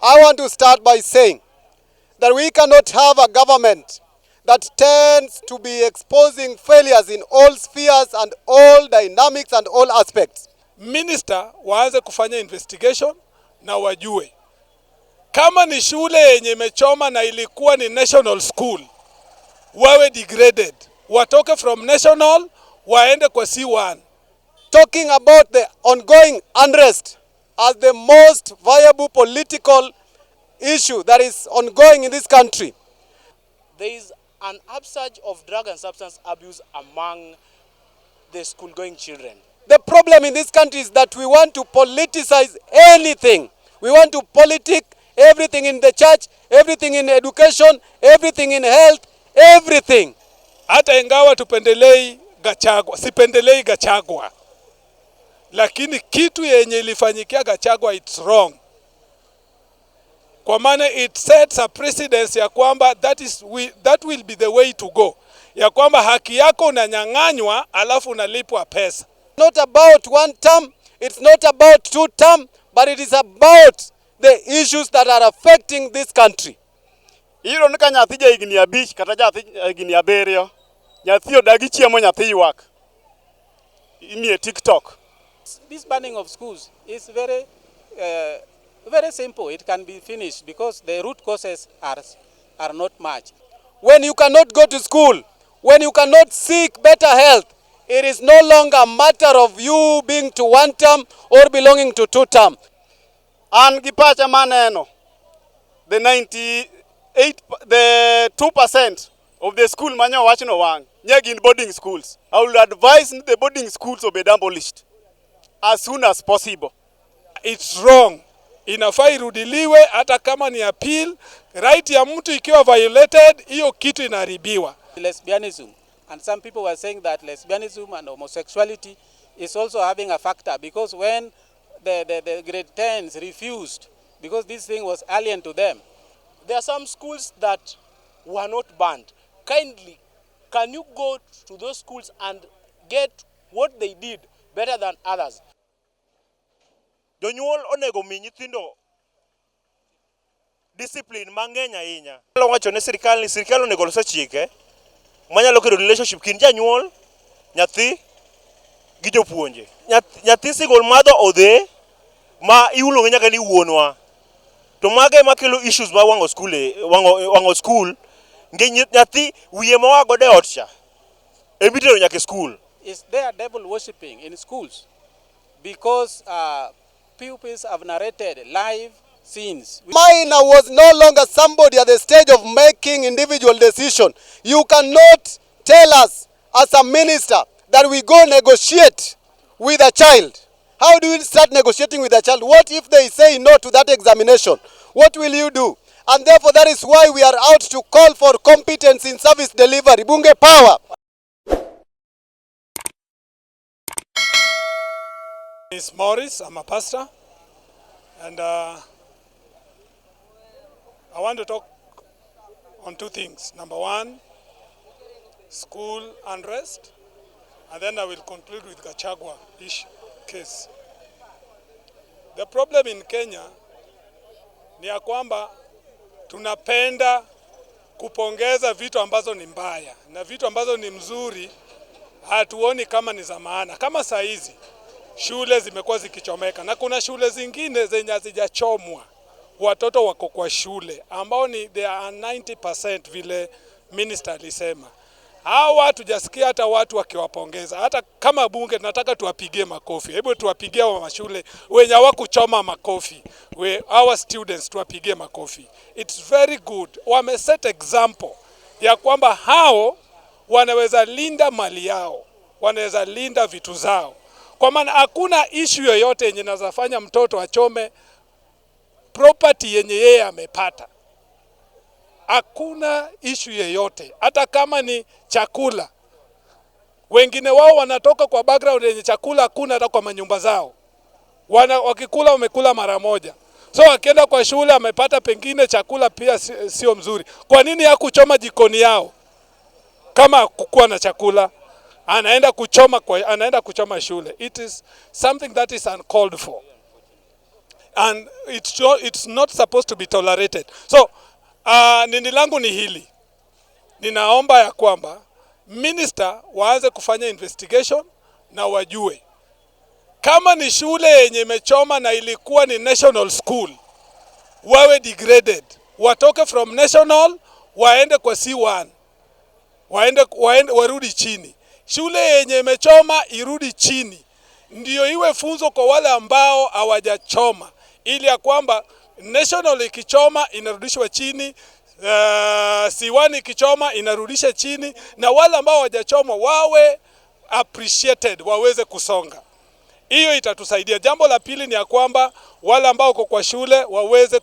I want to start by saying that we cannot have a government that tends to be exposing failures in all spheres and all dynamics and all aspects. Minister waanze kufanya investigation na wajue kama ni shule yenye imechoma na ilikuwa ni national school, wawe degraded, watoke from national waende kwa C1. Talking about the ongoing unrest as the most viable political issue that is ongoing in this country. There is an upsurge of drug and substance abuse among the school-going children. The problem in this country is that we want to politicize anything. We want to politic everything in the church, everything in education, everything in health, everything. Hata ingawa tupendelei Gachagua, sipendelei Gachagua, lakini kitu yenye ilifanyikia Gachagua it's wrong. Kwa maana it sets a precedence ya kwamba that will be the way to go. Ya kwamba haki yako unanyang'anywa alafu unalipwa pesa. Not about one term, it's not about two term, but it is about the issues that are affecting this country. Iro nika nyathi ja higni abich kata ja higni abiriyo. Nyathi odagi chiemo nyathi ywak. Imiye TikTok. This banning of schools is very simple. It can be finished because the root causes are not much. When you cannot go to school, when you cannot seek better health, it is no longer a matter of you being to one term or belonging to two term. An gi pacha maneno, the 2% of the school manyo wachno wang, nyagi in boarding schools. I will advise the boarding schools obed abolished as soon as possible. It's wrong. Inafaa irudiliwe hata kama ni appeal. Right ya mtu ikiwa violated, hiyo kitu inaharibiwa. Lesbianism, and some people were saying that lesbianism and homosexuality is also having a factor because when the grade 10s refused, because this thing was alien to them. There are some schools that were not banned. Kindly, can you go to those schools and get what they did better than others? Jonyuol onego mi nyithindo discipline mang'eny ahinya. Alo wacho ne sirkal onego los chike manyalo kelo relationship kin janyuol, nyathi gi jopuonje. Nyathi sigol madho odhe ma iulo nyaka ni wuonwa. To mage makelo issues ma wango school nge nyathi wiye mawago de otcha. Ebitero nyaka school. Is there devil worshipping in schools? Because pupils have narrated live scenes. Minor was no longer somebody at the stage of making individual decision. You cannot tell us as a minister that we go negotiate with a child. How do we start negotiating with a child? What if they say no to that examination? What will you do? And therefore that is why we are out to call for competence in service delivery. Bunge power. It's Morris, I'm a pastor, and I want to talk on two things. Number one, school unrest, and then I will conclude with Gachagua case. The problem in Kenya ni ya kwamba tunapenda kupongeza vitu ambazo ni mbaya na vitu ambazo ni mzuri hatuoni kama ni za maana. Kama saa hizi shule zimekuwa zikichomeka na kuna shule zingine zenye hazijachomwa, watoto wako kwa shule ambao ni they are 90% vile minister alisema. Hawa tujasikia hata watu wakiwapongeza. Hata kama bunge tunataka tuwapigie makofi. Hebu tuwapigie wa mashule wenye hawakuchoma makofi. Our students tuwapigie makofi. It's very good. Wame set example ya kwamba hao wanaweza linda mali yao, wanaweza linda vitu zao. Kwa maana hakuna issue yoyote yenye inazafanya mtoto achome property yenye yeye amepata. Hakuna issue yoyote, hata kama ni chakula. Wengine wao wanatoka kwa background yenye chakula hakuna hata kwa manyumba zao. Wakikula wamekula mara moja. So akienda kwa shule amepata pengine chakula pia sio mzuri. Kwa nini hakuchoma jikoni yao? Kama kukuwa na chakula, anaenda kuchoma shule. It is something that is uncalled for. and it's not supposed to be tolerated. So nini langu ni hili, ninaomba ya kwamba minister waanze kufanya investigation na wajue kama ni shule yenye imechoma na ilikuwa ni national school, wawe degraded, watoke from national waende kwa C1, warudi chini. Shule yenye imechoma irudi chini, ndio iwe funzo kwa wale ambao hawajachoma, ili ya kwamba national ikichoma inarudishwa chini, C1 ikichoma inarudisha chini, na wale ambao hawajachoma wawe appreciated, waweze kusonga. Hiyo itatusaidia. Jambo la pili ni ya kwamba wale ambao uko kwa shule waweze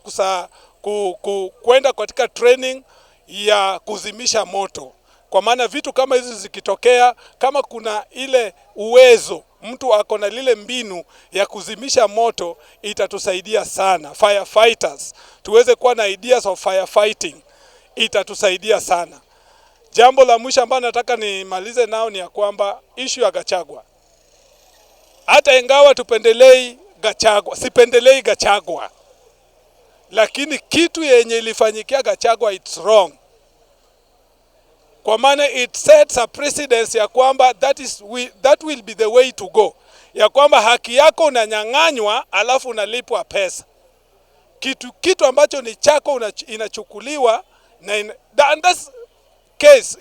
kwenda katika training ya kuzimisha moto. Kwa maana vitu kama hizi zikitokea, kama kuna ile uwezo, mtu ako na lile mbinu ya kuzimisha moto, itatusaidia sana. Firefighters, tuweze kuwa na ideas of firefighting, itatusaidia sana. Jambo la mwisho ambalo nataka nimalize nao ni ya kwamba issue ya Gachagua. Hata ingawa tupendelei Gachagua, sipendelei Gachagua, lakini kitu yenye ilifanyikia Gachagua it's wrong. Kwa maana it sets a precedence ya kwamba that will be the way to go. Ya kwamba haki yako unanyang'anywa alafu unalipwa pesa. Kitu ambacho ni chako inachukuliwa na and that's case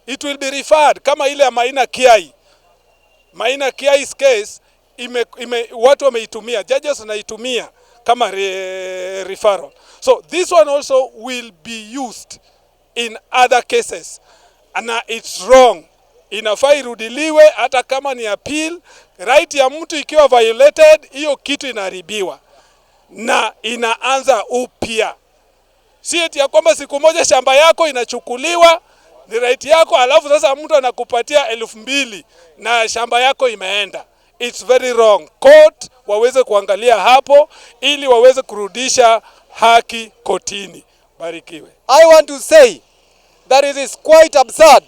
it will be referred kama ile ya Maina Kiai's case watu wameitumia, judges wanaitumia kama referral. So this one also will be used in other cases. And it's wrong. Inafaa irudiliwe hata kama ni appeal. Right ya mtu ikiwa violated, hiyo kitu inaharibiwa na inaanza upya. Si eti ya kwamba siku moja shamba yako inachukuliwa, ni right yako, alafu sasa mtu anakupatia 2,000 na shamba yako imeenda. It's very wrong. Court waweze kuangalia hapo ili waweze kurudisha haki kotini. Barikiwe. I want to say that it is quite absurd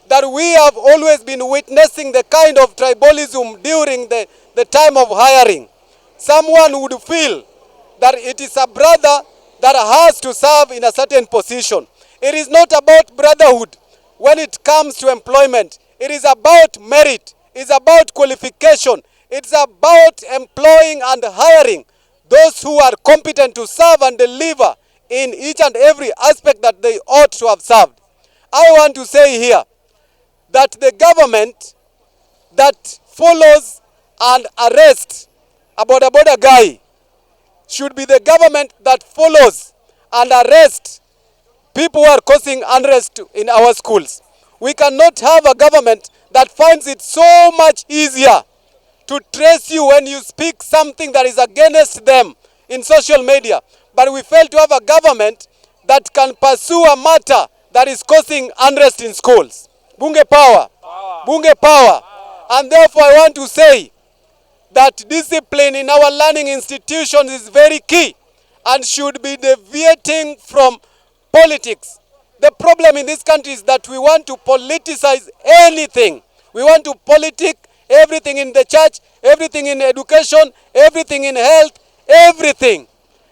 that we have always been witnessing the kind of tribalism during the time of hiring. Someone would feel that it is a brother that has to serve in a certain position. It is not about brotherhood when it comes to employment. It is about merit. It's about qualification. It's about employing and hiring those who are competent to serve and deliver in each and every aspect that they ought to have served. I want to say here that the government that follows and arrests a boda guy should be the government that follows and arrests people who are causing unrest in our schools. We cannot have a government that finds it so much easier to trace you when you speak something that is against them in social media. But we fail to have a government that can pursue a matter that is causing unrest in schools. Bunge power. Bunge power. And therefore I want to say that discipline in our learning institutions is very key and should be deviating from politics. The problem in this country is that we want to politicize anything. We want to politic everything in the church, everything in education, everything in health, everything.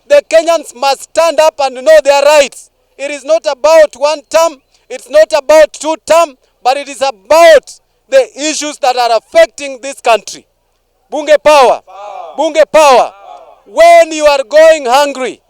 The Kenyans must stand up and know their rights. It is not about one term, it's not about 2 term, but it is about the issues that are affecting this country. Bunge power. Bunge power. When you are going hungry,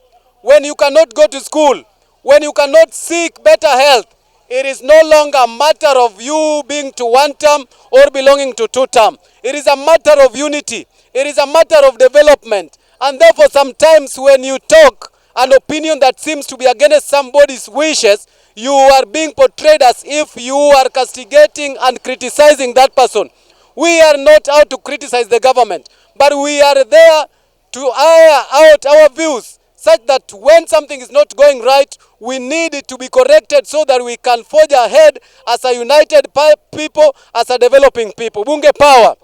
when you cannot go to school, when you cannot seek better health, it is no longer a matter of you being to 1 term or belonging to 2 term. It is a matter of unity. It is a matter of development. And therefore sometimes when you talk an opinion that seems to be against somebody's wishes, you are being portrayed as if you are castigating and criticizing that person. We are not out to criticize the government, but we are there to air out our views such that when something is not going right, we need it to be corrected so that we can forge ahead as a united people, as a developing people. Bunge power.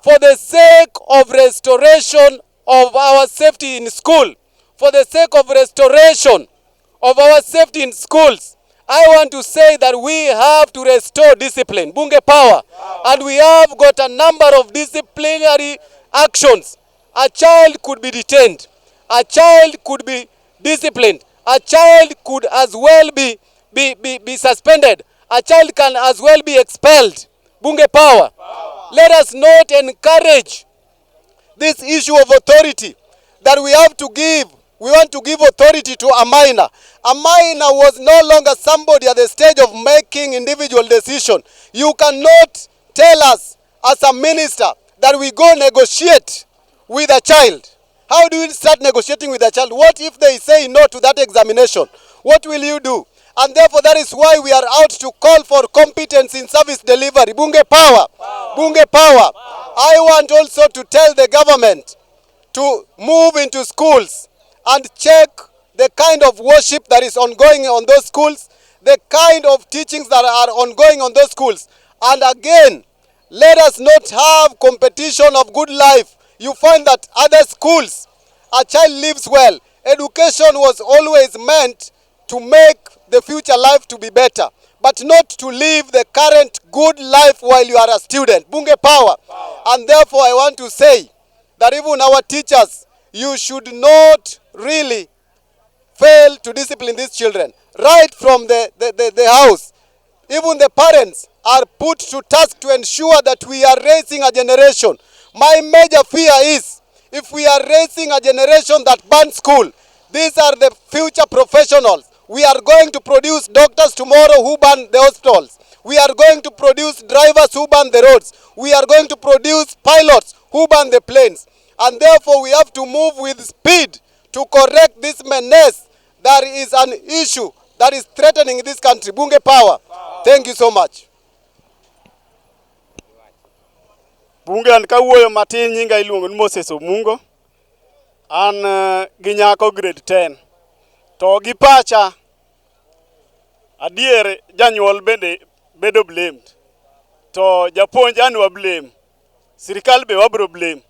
For the sake of restoration of our safety in school, for the sake of restoration of our safety in schools, I want to say that we have to restore discipline. Bunge power. And we have got a number of disciplinary actions a child could be detained, a child could be disciplined, a child could as well be suspended, a child can as well be expelled. Bunge power. Let us not encourage this issue of authority that we have to give. We want to give authority to a minor. A minor was no longer somebody at the stage of making individual decision. You cannot tell us as a minister that we go negotiate with a child. How do we start negotiating with a child? What if they say no to that examination? What will you do? And therefore that is why we are out to call for competence in service delivery. Bunge power. Bunge power. I want also to tell the government to move into schools and check the kind of worship that is ongoing on those schools, the kind of teachings that are ongoing on those schools. And again, let us not have competition of good life. You find that other schools, a child lives well. Education was always meant to make the future life to be better, but not to live the current good life while you are a student. Bunge power. And therefore I want to say that even our teachers, you should not really fail to discipline these children. Right from the house, even the parents are put to task to ensure that we are raising a generation. My major fear is, if we are raising a generation that burns school, these are the future professionals. We are going to produce doctors tomorrow who burn the hospitals. We are going to produce drivers who burn the roads. We are going to produce pilots who burn the planes. And therefore we have to move with speed to correct this menace that is an issue that is threatening this country. Bunge power. Thank you so much. Bunge an kawuoyo matin nyinga iluongo ni Moses Omungo. An ginyako grade 10. To gi pacha adier janyuol bende bedo blamed. To japuonj an wa blame. Sirikal be wabro blame.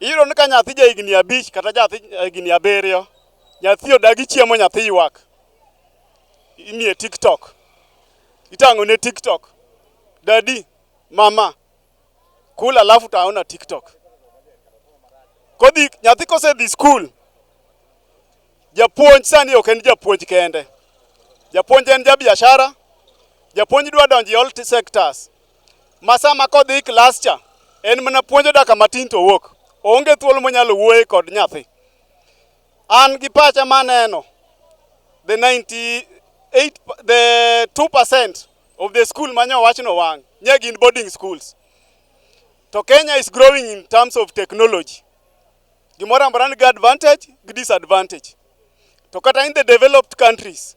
Iro ni ka nyathi ja higni 5 kata nyathi higni 7, nyathi odagi chiemo, nyathi ywak. Imiye TikTok. Itango ne TikTok. Daddy, mama, kula alafu taona TikTok. Kodhi nyathi kose dhi school. Japuonj sani ok en japuonj kende. Japuonj en jabiashara. Japuonj dwa donjo all sectors. Masama kodhi class cha, en mana puonjo daka matin to wuok. Onge thuolo monyalo wuoye kod nyathi. An gi pacha maneno, the 2% of the school manyo wachno wang, nyegi in boarding schools. To Kenya is growing in terms of technology. Gimora ambaran gi advantage, gi disadvantage. To kata in the developed countries,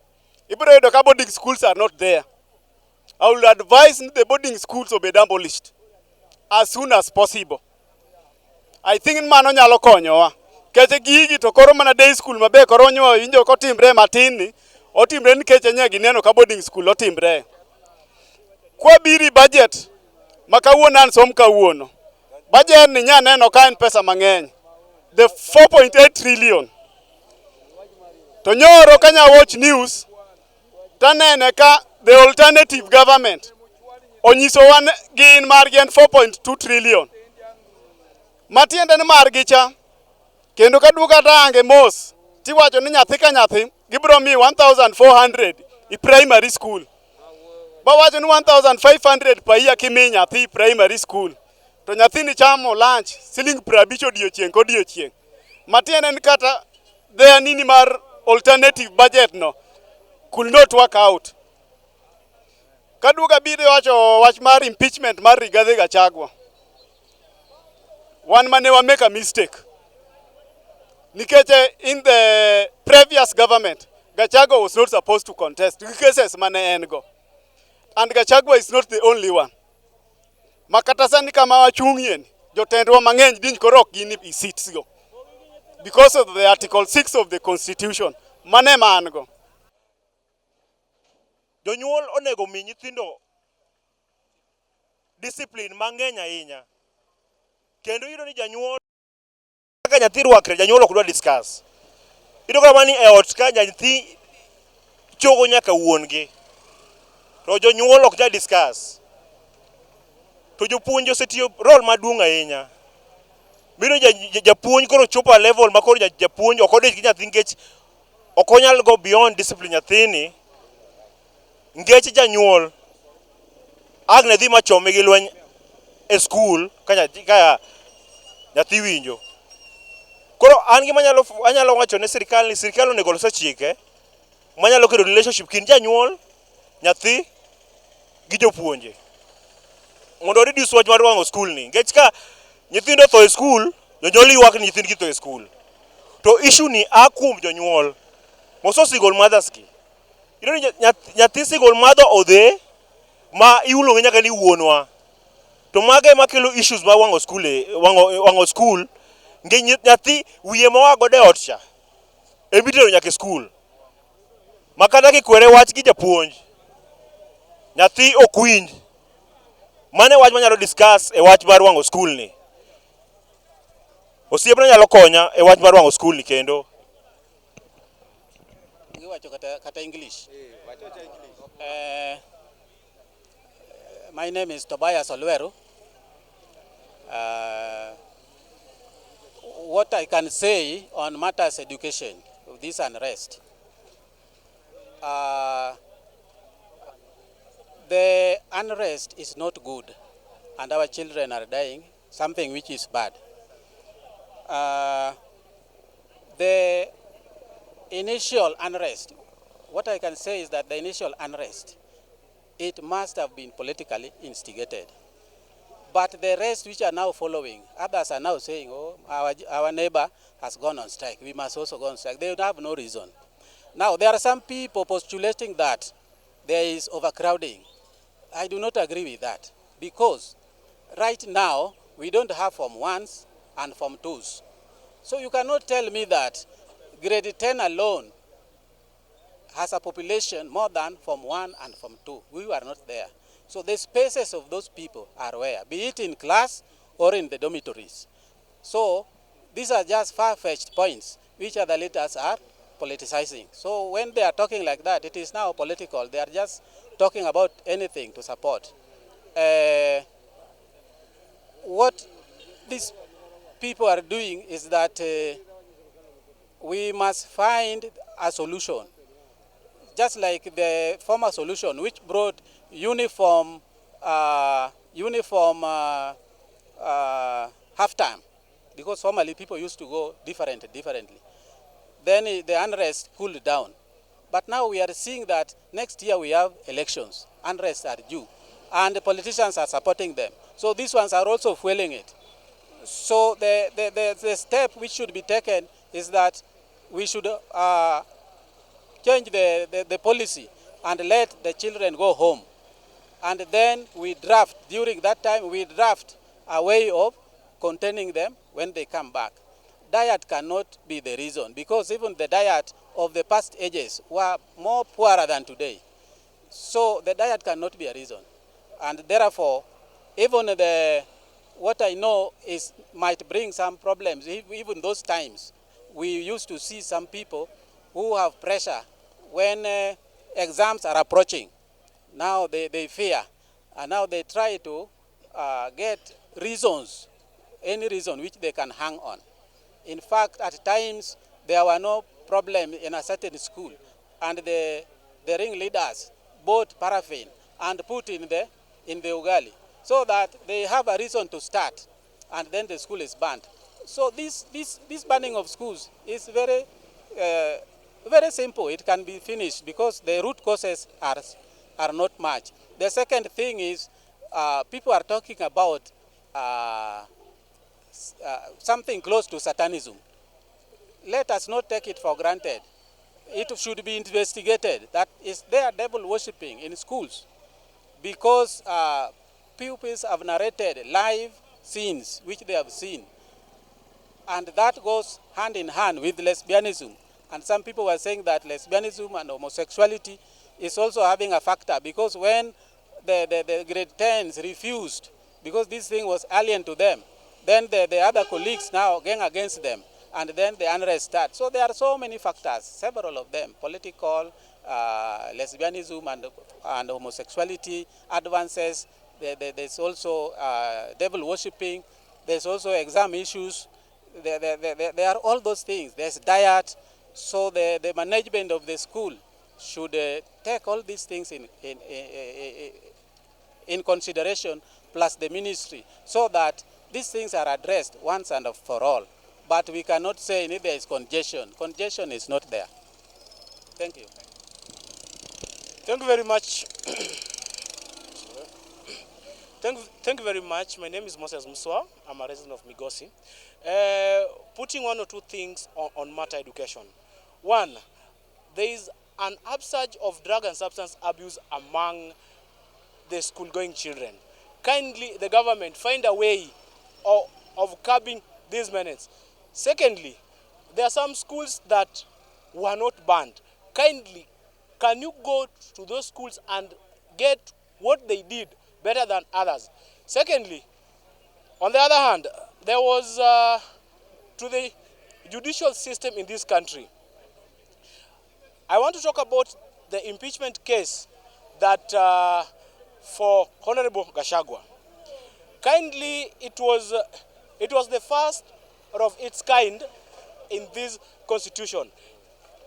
ibro yudo ka boarding schools are not there. I will advise the boarding schools to be abolished as soon as possible. I think mano nyalo konyowa. Keche gigi to koro mana day school mabe koro nyo injo ko timbre matin ni, otimre nikech nyagi neno ka boarding school otimbre. Kwa biri budget makawuono an som kawuono. Budget ni nya neno ka en pesa mang'eny. The 4.8 trillion. To nyoro kanya watch news, tanene ka the alternative government onyiso wan gin margi en 4.2 trillion. Matiende ni margi cha, kendo kaduka tange mos, tiwacho ni nyathi ka nyathi, gibro mi 1,400 i primary school. Bawacho ni 1,500 pa iya kimi nyathi primary school. To nyathi ni chamo lunch, siling 50 odiochieng' kodiochieng'. Matiende ni kata their nini mar alternative budget no could not work out. Kaduka bide wacho wach mar impeachment mar Rigathi Gachagua. One man never make a mistake. Nikeche in the previous government, Gachagua was not supposed to contest. Cases mane engo. And Gachagua is not the only one. Makatasani kama wachungien, jotendwa mang'eny din korok gini i seats go. Because of the Article 6 of the Constitution. Mane mango. Jonyuol onego mi nyithindo discipline mang'eny ahinya. Kendo yudo ni janyuol kaka nyathi rwakre, janyuol ok dwa discuss. Iyudo kama ni e ot ka nyathi chogo nyaka wuongi. To jonyuol ok ja discuss. To jopuonj osetiyo role maduong' ahinya. biro japuonj koro chopo a level ma koro japuonj okode gi nyathi nikech ok onyal go beyond discipline nyathini nikech janyuol agne dhi machome gi lweny e skul ka nyathi winjo. Koro an gima anyalo wacho ne sirkal ni sirkal onego los chike manyalo kelo relationship kind janyuol, nyathi gi jopuonje mondo reduce wach mar wang'o skul ni. Nikech ka nyithindo tho e skul, jonyuol ywak ni nyithindgi tho e skul. To issue ni a kuom jonyuol. Moso single mothers ki. Iyudo ni nyathi single mother odhe ma iulo nyaka ni wuonwa. To mage makelo issues ma wang'o skul nge nyathi wiye mowago de ot cha ebitero nyaka skul makata kikwere wach gi japuonj nyathi ok winj. Mane wach manyalo discuss e wach mar wang'o skul ni. Osiepna nyalo konya e wach mar wang'o skul ni kendo. Giwacho kata English. My name is Tobias Olweru. What I can say on matters education, this unrest. The unrest is not good and our children are dying, something which is bad. The initial unrest, what I can say is that the initial unrest, it must have been politically instigated. But the rest which are now following, others are now saying, oh, our neighbor has gone on strike, we must also go on strike. They would have no reason. Now, there are some people postulating that there is overcrowding. I do not agree with that because right now, we don't have Form 1s and Form 2s. So you cannot tell me that grade 10 alone has a population more than Form 1 and Form 2. We were not there. So the spaces of those people are where, be it in class or in the dormitories. So these are just far-fetched points which other leaders are politicizing. So when they are talking like that, it is now political. They are just talking about anything to support. What these people are doing is that we must find a solution. Just like the former solution, which brought uniform half-time, because formerly people used to go differently. Then the unrest cooled down. But now we are seeing that next year we have elections. Unrest are due. And the politicians are supporting them. So these ones are also fueling it. So the step which should be taken is that we should change the policy and let the children go home. And then we draft, during that time, we draft a way of containing them when they come back. Diet cannot be the reason because even the diet of the past ages were more poorer than today. So the diet cannot be a reason. And therefore, even what I know is might bring some problems. Even those times, we used to see some people who have pressure when exams are approaching. Now they fear, and now they try to get reasons, any reason which they can hang on. In fact, at times, there were no problem in a certain school, and the ringleaders bought paraffin and put in the ugali, so that they have a reason to start, and then the school is banned. So this banning of schools is very simple. It can be finished because the root causes are not much. The second thing is people are talking about something close to satanism. Let us not take it for granted. It should be investigated. That is there devil worshipping in schools because pupils have narrated live scenes which they have seen. And that goes hand in hand with lesbianism. And some people were saying that lesbianism and homosexuality is also having a factor because when the grade 10s refused, because this thing was alien to them, then the other colleagues now going against them, and then the unrest starts. So there are so many factors, several of them, political, lesbianism and homosexuality advances. There's also devil worshipping. There's also exam issues. there are all those things. There's diet, so the management of the school should take all these things in consideration, plus the ministry, so that these things are addressed once and for all. But we cannot say there is congestion. Congestion is not there. Thank you. Thank you very much. Thank you very much. My name is Moses Muswa. I'm a resident of Migosi. Putting one or two things on matter education. One, there is an upsurge of drug and substance abuse among the school-going children. Kindly, the government find a way of curbing these menace. Secondly, there are some schools that were not banned. Kindly, can you go to those schools and get what they did better than others? Secondly, on the other hand, there was to the judicial system in this country. I want to talk about the impeachment case that for Honorable Gachagua. Kindly, it was the first of its kind in this constitution.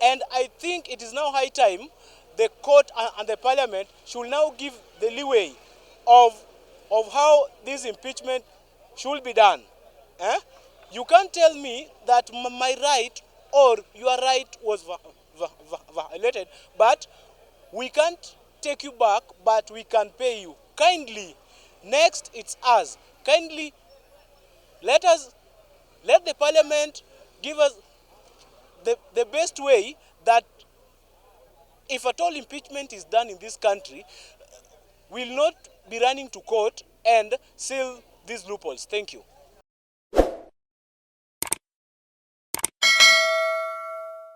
And I think it is now high time the court and the parliament should now give the leeway of how this impeachment should be done. You can't tell me that my right or your right was violated, but we can't take you back, but we can pay you. Kindly, next it's us. Kindly, let the parliament give us the best way that if at all impeachment is done in this country, we'll not be running to court and seal these loopholes. Thank you.